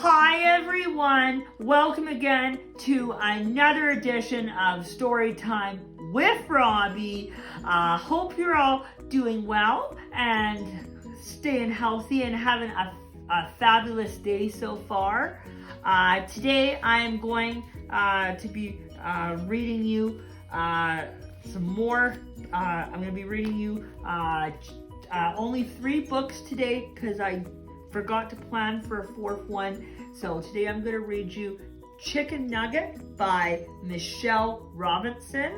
Hi everyone, welcome again to another edition of Storytime with Robbie. Hope you're all doing well and staying healthy and having a fabulous day so far. Today I'm going to be reading you some more. I'm going to be reading you only 3 books today because I forgot to plan for a 4th one. So today I'm going to read you Chicken Nugget by Michelle Robinson.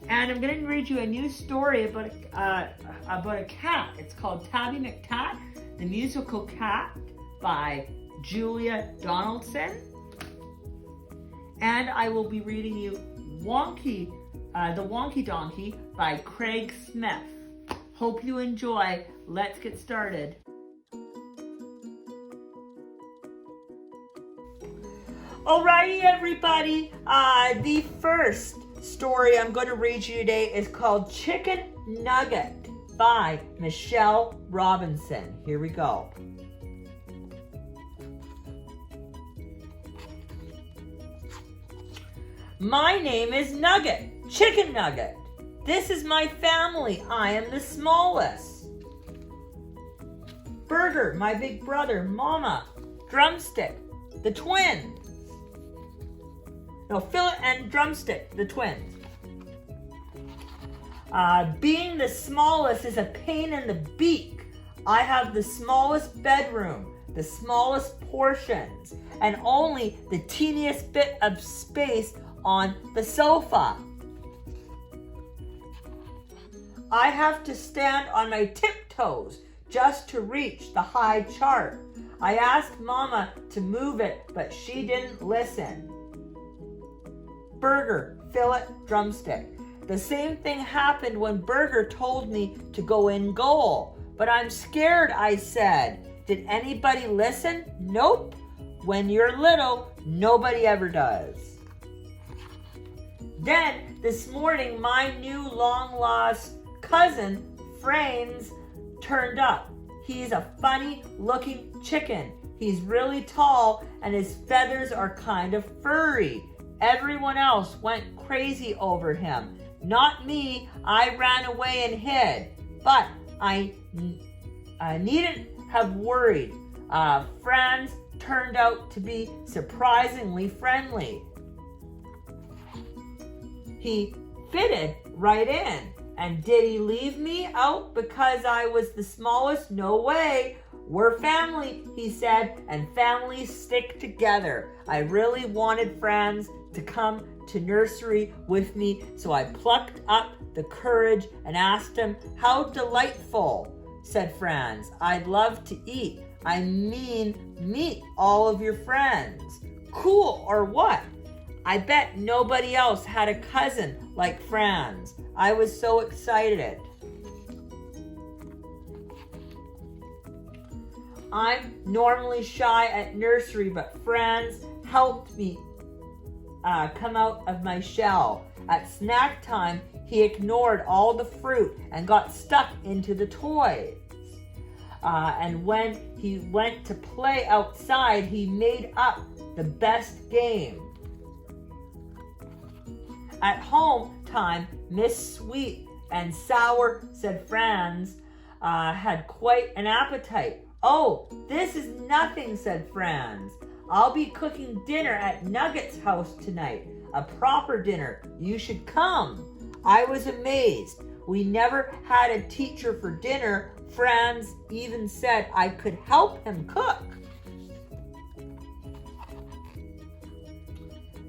And I'm going to read you a new story about a cat. It's called Tabby McCat, the Musical Cat by Julia Donaldson. And I will be reading you The Wonky Donkey by Craig Smith. Hope you enjoy. Let's get started. Alrighty, everybody. The first story I'm going to read you today is called Chicken Nugget by Michelle Robinson. Here we go. My name is Nugget, Chicken Nugget. This is my family. I am the smallest. Burger, my big brother. Mama, Drumstick, the twins. No, Fillet and Drumstick, the twins. Being the smallest is a pain in the beak. I have the smallest bedroom, the smallest portions, and only the teeniest bit of space on the sofa. I have to stand on my tiptoes just to reach the high chart. I asked Mama to move it, but she didn't listen. Burger, Fillet, Drumstick. The same thing happened when Burger told me to go in goal. But I'm scared, I said. Did anybody listen? Nope. When you're little, nobody ever does. Then, this morning, my new long-lost cousin, Franz, turned up. He's a funny-looking chicken. He's really tall, and his feathers are kind of furry. Everyone else went crazy over him. Not me. I ran away and hid. But I needn't have worried. Franz turned out to be surprisingly friendly. He fitted right in. And did he leave me out because I was the smallest? No way. We're family, he said, and families stick together. I really wanted Franz to come to nursery with me, so I plucked up the courage and asked him, "How delightful," said Franz. "I'd love to eat. I mean, meet all of your friends." Cool, or what? I bet nobody else had a cousin like Franz. I was so excited. I'm normally shy at nursery, but Franz helped me come out of my shell. At snack time, he ignored all the fruit and got stuck into the toys. And when he went to play outside, he made up the best game. At home time, Miss Sweet and Sour, said Franz, had quite an appetite. "Oh, this is nothing," said Franz. "I'll be cooking dinner at Nugget's house tonight. A proper dinner. You should come." I was amazed. We never had a teacher for dinner. Franz even said I could help him cook.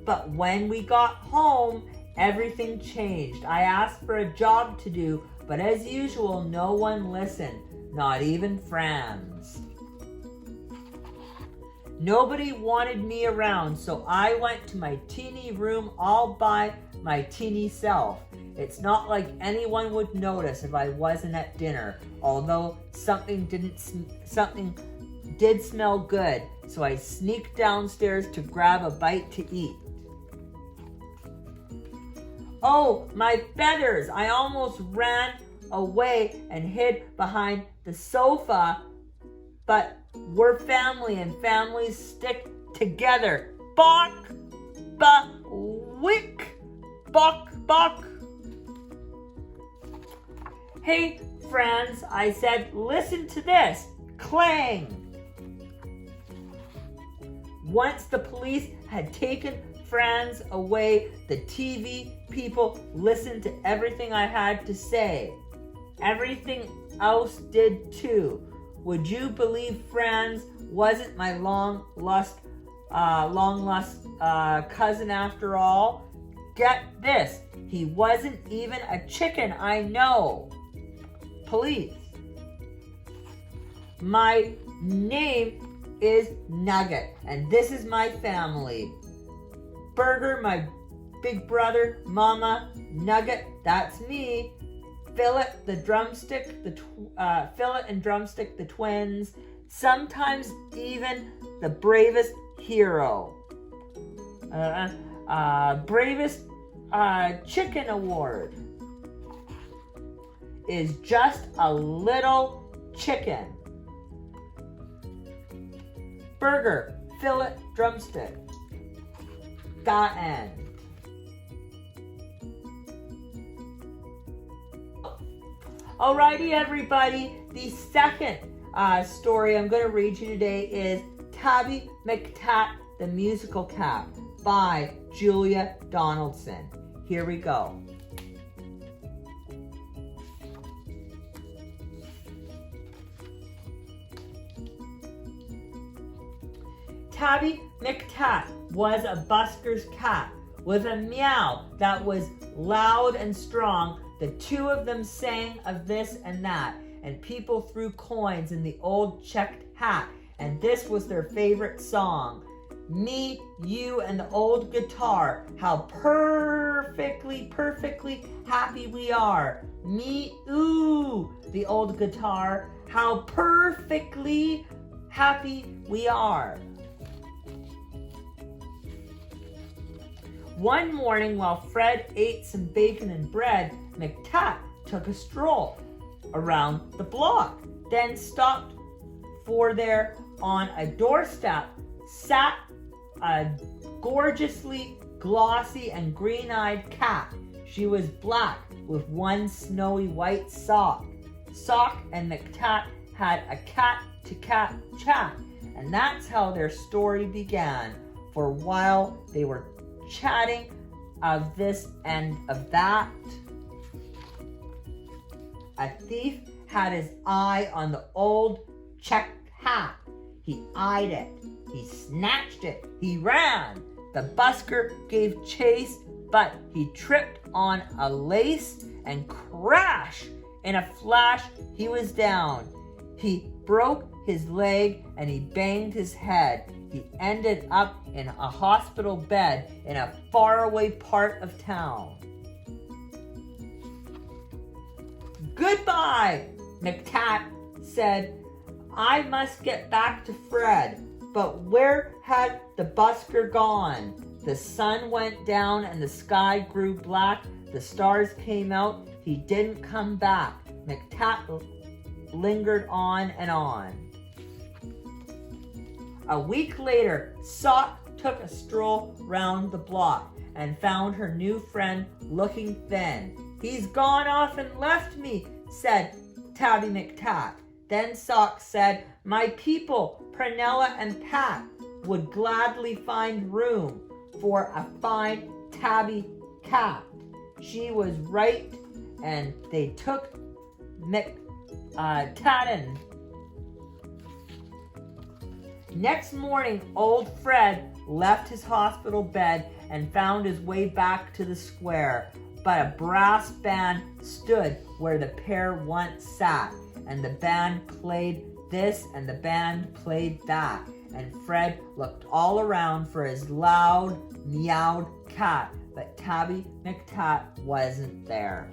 But when we got home, everything changed. I asked for a job to do, but as usual, no one listened, not even Franz. Nobody wanted me around, so I went to my teeny room all by my teeny self. It's not like anyone would notice if I wasn't at dinner, although something did smell good, so I sneaked downstairs to grab a bite to eat. Oh, my feathers! I almost ran away and hid behind the sofa but we're family and families stick together. Bok, ba, wick, bok, bok. Hey, friends, I said, listen to this. Clang. Once the police had taken Franz away, the TV people listened to everything I had to say. Everything else did too. Would you believe Franz wasn't my long lost cousin after all? Get this, he wasn't even a chicken, I know. Police. My name is Nugget, and this is my family. Burger, my big brother. Mama, Nugget, that's me. Fillet and Drumstick, the twins. Sometimes even the bravest hero. Bravest chicken award is just a little chicken. Burger, fillet, drumstick. That end. Alrighty, everybody. The second story I'm going to read you today is Tabby McTat, the Musical Cat by Julia Donaldson. Here we go. Tabby McTat was a busker's cat with a meow that was loud and strong. The two of them sang of this and that, and people threw coins in the old checked hat, and this was their favorite song. Me, you, and the old guitar, how perfectly happy we are. Me, ooh, the old guitar, how perfectly happy we are. One morning, while Fred ate some bacon and bread, McTat took a stroll around the block, then stopped, for there on a doorstep sat a gorgeously glossy and green-eyed cat. She was black with one snowy white sock. Sock and McTat had a cat-to-cat chat, and that's how their story began. For a while they were chatting of this and of that. A thief had his eye on the old checked hat. He eyed it. He snatched it. He ran. The busker gave chase, but he tripped on a lace and crash. In a flash, he was down. He broke his leg and he banged his head. He ended up in a hospital bed in a faraway part of town. Goodbye, McTat said. I must get back to Fred. But where had the busker gone? The sun went down and the sky grew black. The stars came out. He didn't come back. McTat lingered on and on. A week later, Sock took a stroll round the block and found her new friend looking thin. He's gone off and left me, said Tabby McTat. Then Sock said, my people, Prunella and Pat, would gladly find room for a fine tabby cat. She was right, and they took McTatten. Next morning, old Fred left his hospital bed and found his way back to the square. But a brass band stood where the pair once sat, and the band played this and the band played that. And Fred looked all around for his loud, meowed cat, but Tabby McTat wasn't there.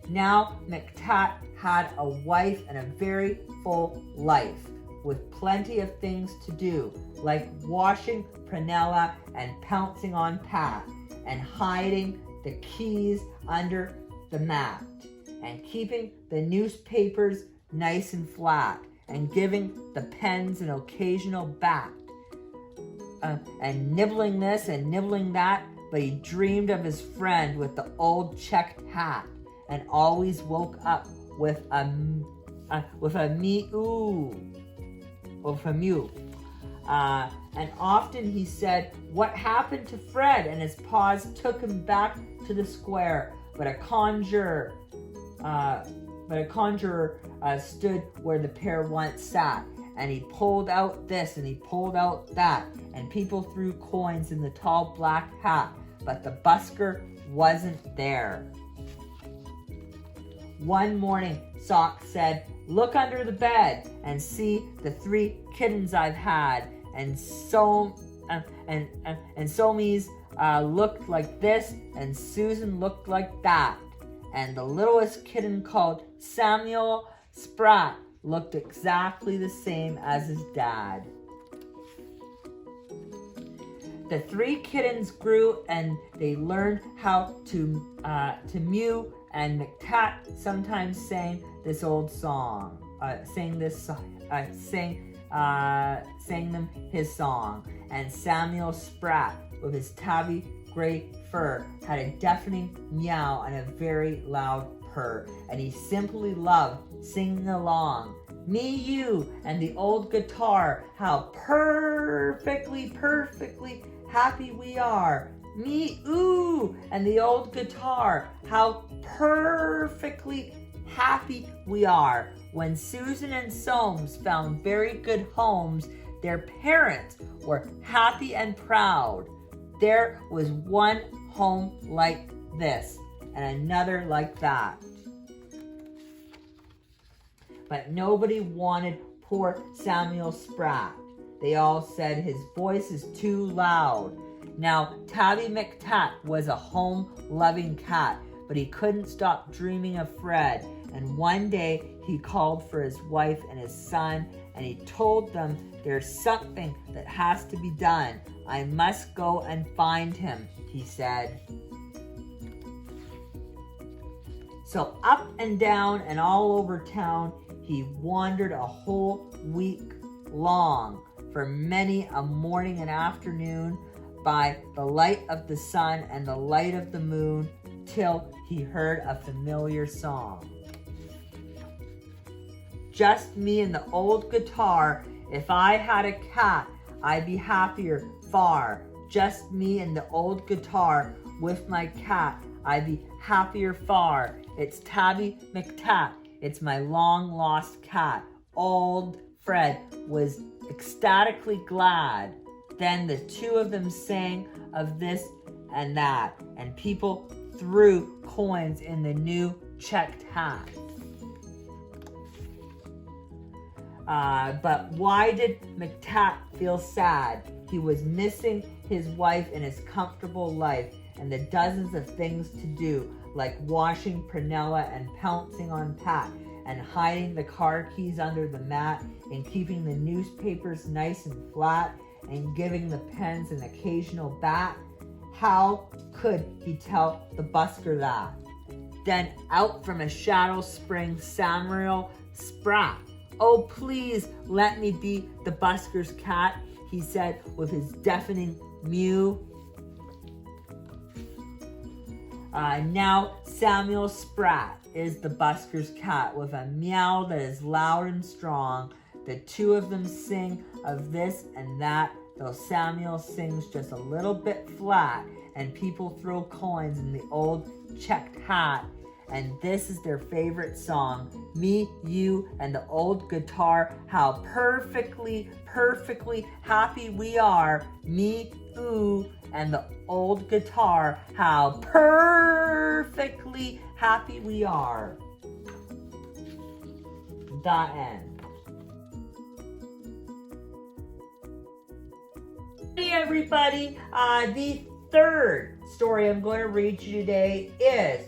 Now McTat had a wife and a very full life, with plenty of things to do, like washing Prunella and pouncing on Pat, and hiding the keys under the mat, and keeping the newspapers nice and flat, and giving the pens an occasional bat. And nibbling this and nibbling that, but he dreamed of his friend with the old checked hat, and always woke up with a mew. And often he said, "What happened to Fred?" And his paws took him back to the square. But a conjurer stood where the pair once sat, and he pulled out this and he pulled out that, and people threw coins in the tall black hat, but the busker wasn't there. One morning, Sock said, "Look under the bed and see the 3 kittens I've had." And Somies looked like this, and Susan looked like that. And the littlest kitten, called Samuel Spratt, looked exactly the same as his dad. The 3 kittens grew, and they learned how to mew, and McTat sometimes sang this old song, sang them his song. And Samuel Spratt, with his tabby gray fur, had a deafening meow and a very loud purr, and he simply loved singing along. Me, you, and the old guitar, how perfectly happy we are. Me, ooh, and the old guitar, how perfectly happy we are. When Susan and Soames found very good homes, their parents were happy and proud. There was one home like this, and another like that. But nobody wanted poor Samuel Spratt. They all said his voice is too loud. Now, Tabby McTat was a home-loving cat, but he couldn't stop dreaming of Fred. And one day he called for his wife and his son, and he told them, "There's something that has to be done. I must go and find him," he said. So up and down and all over town he wandered a whole week long, for many a morning and afternoon, by the light of the sun and the light of the moon, till he heard a familiar song. Just me and the old guitar. If I had a cat, I'd be happier far. Just me and the old guitar. With my cat, I'd be happier far. It's Tabby McTat. It's my long-lost cat. Old Fred was ecstatically glad. Then the 2 of them sang of this and that, and people threw coins in the new checked hat. But why did McTat feel sad? He was missing his wife and his comfortable life, and the dozens of things to do, like washing Prunella and pouncing on Pat, and hiding the car keys under the mat, and keeping the newspapers nice and flat, and giving the pens an occasional bat. How could he tell the busker that? Then out from a shadow sprang Samuel Spratt. "Oh, please let me be the busker's cat," he said with his deafening mew. Now Samuel Spratt is the busker's cat, with a meow that is loud and strong. The 2 of them sing of this and that, though Samuel sings just a little bit flat, and people throw coins in the old checked hat. And this is their favorite song. Me, you, and the old guitar, how perfectly happy we are. Me, ooh, and the old guitar, how perfectly happy we are. The end. Hey everybody, the 3rd story I'm going to read you today is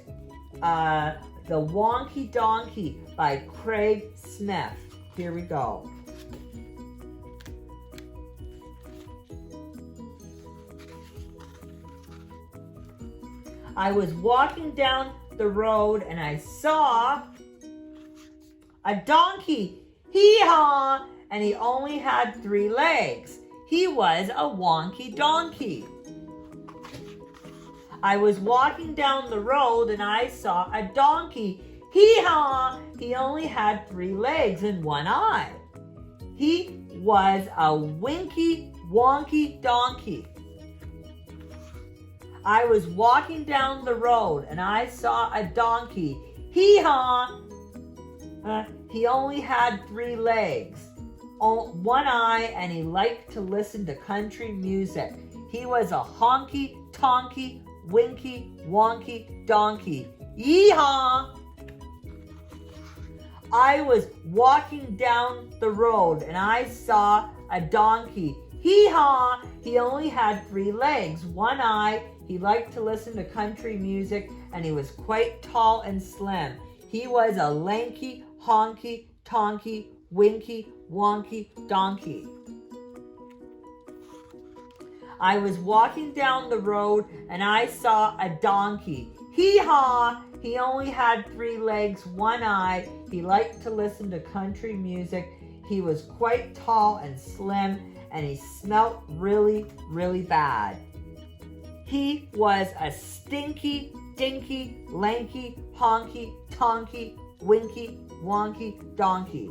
The Wonky Donkey by Craig Smith. Here we go. I was walking down the road and I saw a donkey. Hee-haw! And he only had 3 legs. He was a wonky donkey. I was walking down the road and I saw a donkey. Hee-haw! He only had 3 legs and 1 eye. He was a winky, wonky donkey. I was walking down the road and I saw a donkey. Hee-haw! He only had 3 legs, 1 eye, and he liked to listen to country music. He was a honky, tonky, winky, wonky donkey. Yee-haw! I was walking down the road and I saw a donkey. Hee-haw! He only had 3 legs, 1 eye. He liked to listen to country music and he was quite tall and slim. He was a lanky, honky, tonky, winky, wonky donkey. I was walking down the road and I saw a donkey. Hee-haw! He only had 3 legs, 1 eye. He liked to listen to country music. He was quite tall and slim and he smelt really, really bad. He was a stinky, dinky, lanky, honky, tonky, winky, wonky donkey.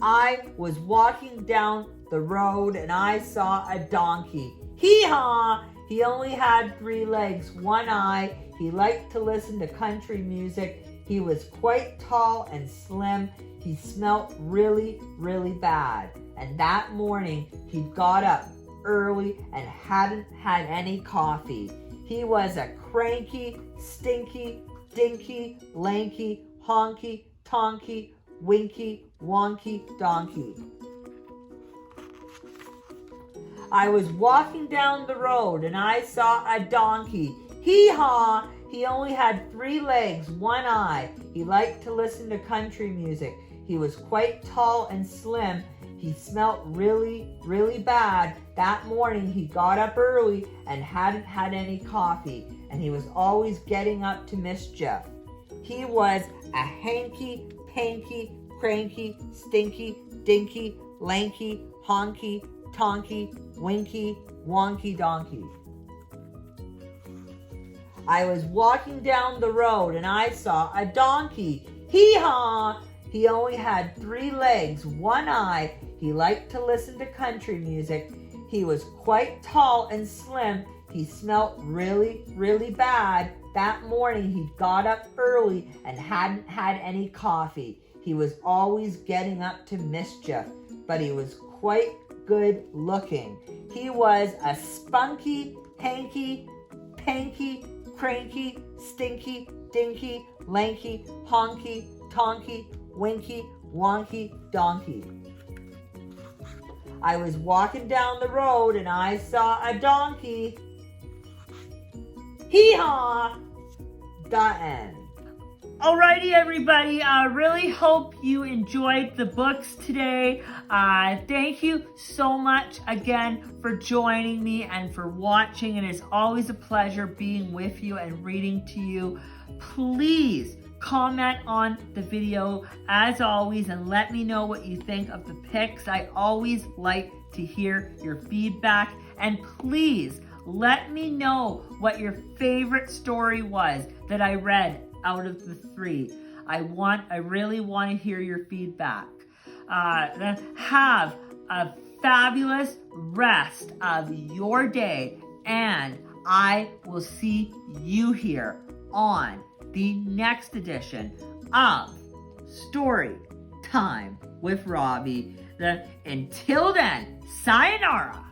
I was walking down the road and I saw a donkey. Hee-haw! He only had 3 legs, 1 eye. He liked to listen to country music. He was quite tall and slim. He smelt really, really bad. And that morning, he got up early and hadn't had any coffee. He was a cranky, stinky, dinky, lanky, honky, tonky, winky, wonky donkey. I was walking down the road and I saw a donkey. Hee-haw! He only had 3 legs, 1 eye. He liked to listen to country music. He was quite tall and slim. He smelt really, really bad. That morning he got up early and hadn't had any coffee, and he was always getting up to mischief. He was a hanky, panky, cranky, stinky, dinky, lanky, honky, tonky, winky, wonky donkey. I was walking down the road and I saw a donkey. Hee-haw! He only had 3 legs, 1 eye. He liked to listen to country music. He was quite tall and slim. He smelt really, really bad. That morning he got up early and hadn't had any coffee. He was always getting up to mischief, but he was quite good looking. He was a spunky, hanky, panky, cranky, stinky, dinky, lanky, honky, tonky, winky, wonky donkey. I was walking down the road and I saw a donkey. Hee-haw! The end. Alrighty, everybody. I really hope you enjoyed the books today. Thank you so much again for joining me and for watching. It is always a pleasure being with you and reading to you. Please comment on the video as always and let me know what you think of the pics. I always like to hear your feedback, and please let me know what your favorite story was that I read out of the 3. I really want to hear your feedback. Have a fabulous rest of your day, and I will see you here on the next edition of Story Time with Robbie. Until then, sayonara.